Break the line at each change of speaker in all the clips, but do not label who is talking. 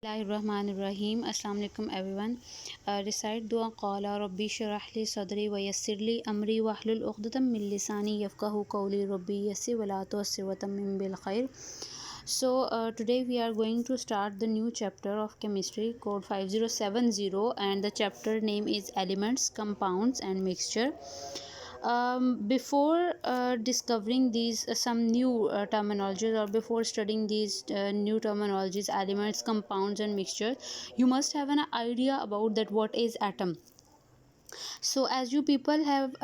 Bismillahirrahmanirrahim. Assalamu alaikum everyone. Recite dua qala rabbi shrah li sadri wa yassir li amri wahlul 'uqdatam min lisani yafqahu qawli rabbi yassir wa la tu'assir wa tammim bil khair. Today we are going to start the new chapter of chemistry code 5070, and the chapter name is elements, compounds and mixture. Before discovering these some new terminologies, or before studying these new terminologies, elements, compounds and mixtures, you must have an idea about that what is atom. So as you people have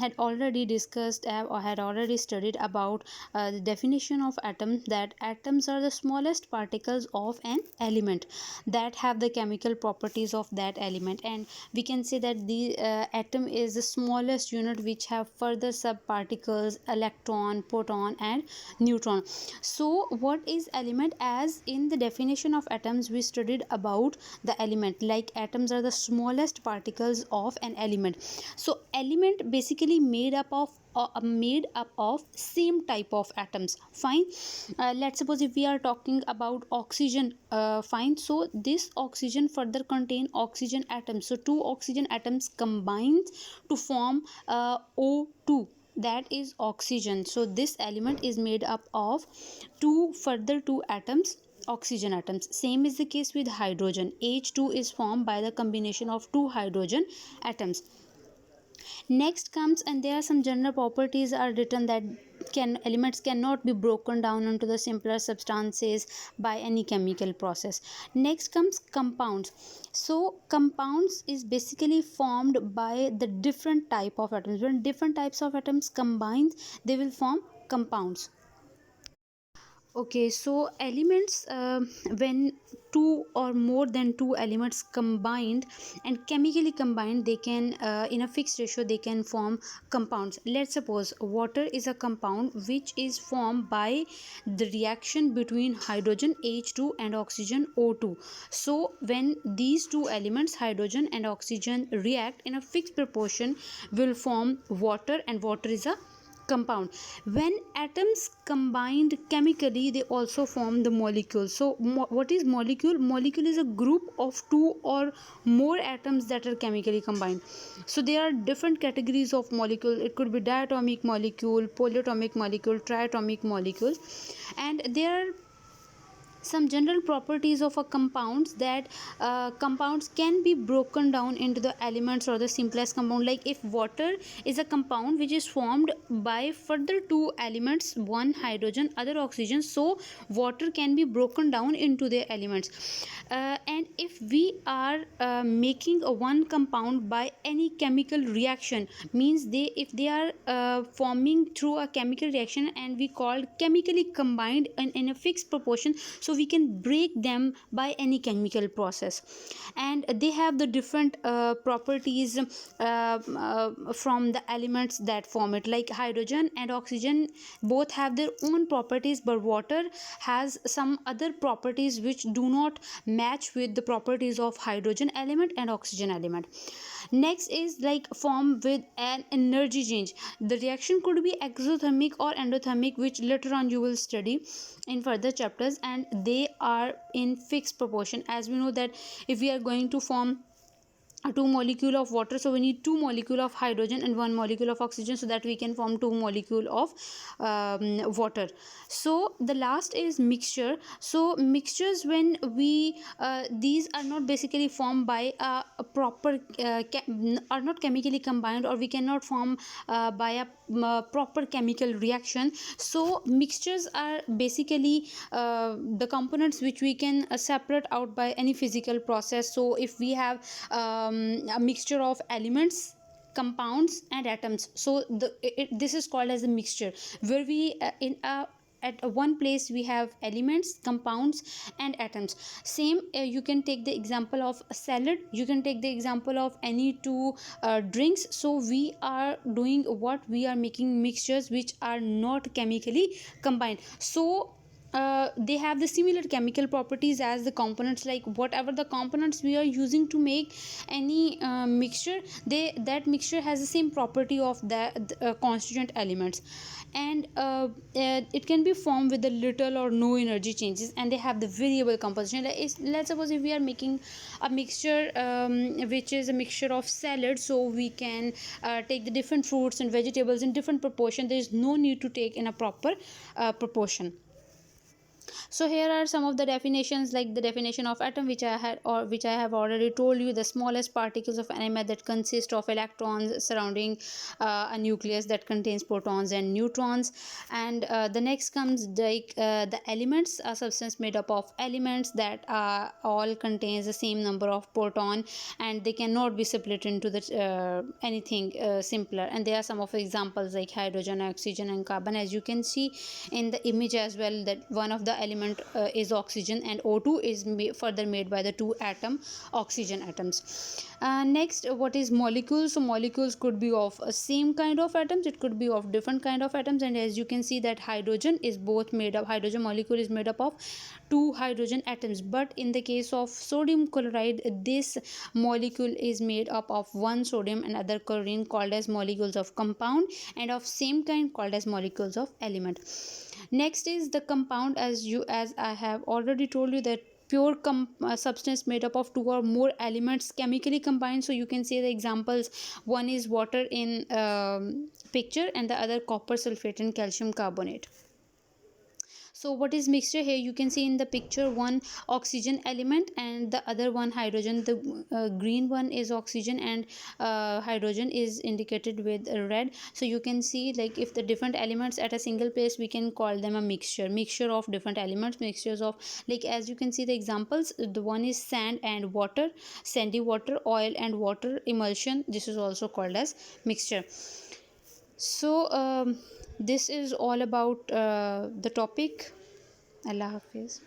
had already discussed or had already studied about the definition of atom, that atoms are the smallest particles of an element that have the chemical properties of that element, and we can say that the atom is the smallest unit which have further subparticles, electron, proton and neutron. So what is element? As in the definition of atoms we studied about the element, like atoms are the smallest particles of an element. So element basically made up of same type of atoms. Fine. Let's suppose if we are talking about oxygen, fine. So this oxygen further contain oxygen atoms. So two oxygen atoms combined to form O2, that is oxygen. So this element is made up of two atoms, oxygen atoms. Same is the case with hydrogen. H2 is formed by the combination of two hydrogen atoms. Next comes, and there are some general properties are written that elements cannot be broken down into the simpler substances by any chemical process. Next comes compounds. So compounds is basically formed by the different type of atoms. When different types of atoms combine, they will form compounds. Okay, so elements, when two or more than two elements combined and chemically combined, they can in a fixed ratio they can form compounds. Let's suppose water is a compound which is formed by the reaction between hydrogen H2 and oxygen O2. So when these two elements, hydrogen and oxygen, react in a fixed proportion, will form water, and water is a compound. When atoms combined chemically, they also form the molecule. So what is molecule? Molecule is a group of two or more atoms that are chemically combined. So there are different categories of molecule. It could be diatomic molecule, polyatomic molecule, triatomic molecules, and there are some general properties of a compounds, that compounds can be broken down into the elements or the simplest compound. Like if water is a compound which is formed by further two elements, one hydrogen, other oxygen, so water can be broken down into their elements. And if we are making a one compound by any chemical reaction, means if they are forming through a chemical reaction and we called chemically combined in a fixed proportion, so we can break them by any chemical process, and they have the different properties from the elements that form it. Like hydrogen and oxygen both have their own properties, but water has some other properties which do not match with the properties of hydrogen element and oxygen element. Next is like form with an energy change. The reaction could be exothermic or endothermic, which later on you will study in further chapters, and they are in fixed proportion. As we know that if we are going to form two molecule of water, so we need two molecule of hydrogen and one molecule of oxygen, so that we can form two molecule of water. So the last is mixture. So mixtures, when we these are not basically formed by a proper are not chemically combined, or we cannot form by a proper chemical reaction. So mixtures are basically the components which we can separate out by any physical process. So if we have a mixture of elements, compounds and atoms, so this is called as a mixture, where we at one place we have elements, compounds and atoms. Same you can take the example of a salad, you can take the example of any two drinks. So we are doing what we are making mixtures which are not chemically combined. So they have the similar chemical properties as the components, like whatever the components we are using to make any mixture, that mixture has the same property of the constituent elements. And it can be formed with the little or no energy changes, and they have the variable composition. Let's suppose if we are making a mixture, which is a mixture of salad, so we can take the different fruits and vegetables in different proportion. There is no need to take in a proper proportion. So here are some of the definitions, like the definition of atom, which I have already told you: the smallest particles of an element that consist of electrons surrounding a nucleus that contains protons and neutrons. And the next comes like the elements, a substance made up of elements that all contains the same number of proton, and they cannot be split into the anything simpler. And there are some of the examples like hydrogen, oxygen, and carbon. As you can see in the image as well, that one of the element is oxygen, and O2 is further made by the two oxygen atoms. Next, what is molecules? So molecules could be of same kind of atoms, it could be of different kind of atoms. And as you can see that hydrogen molecule is made up of two hydrogen atoms, but in the case of sodium chloride, this molecule is made up of one sodium and other chlorine, called as molecules of compound, and of same kind called as molecules of element. Next is the compound. As I have already told you that pure substance made up of two or more elements chemically combined. So you can say the examples: one is water in picture, and the other copper sulfate and calcium carbonate. So what is mixture? Here you can see in the picture one oxygen element and the other one hydrogen. The green one is oxygen, and hydrogen is indicated with red. So you can see, like, if the different elements at a single place, we can call them a mixture of different elements, mixtures of, like, as you can see the examples, the one is sand and water, sandy water, oil and water emulsion. This is also called as mixture. So this is all about the topic. Allah Hafiz.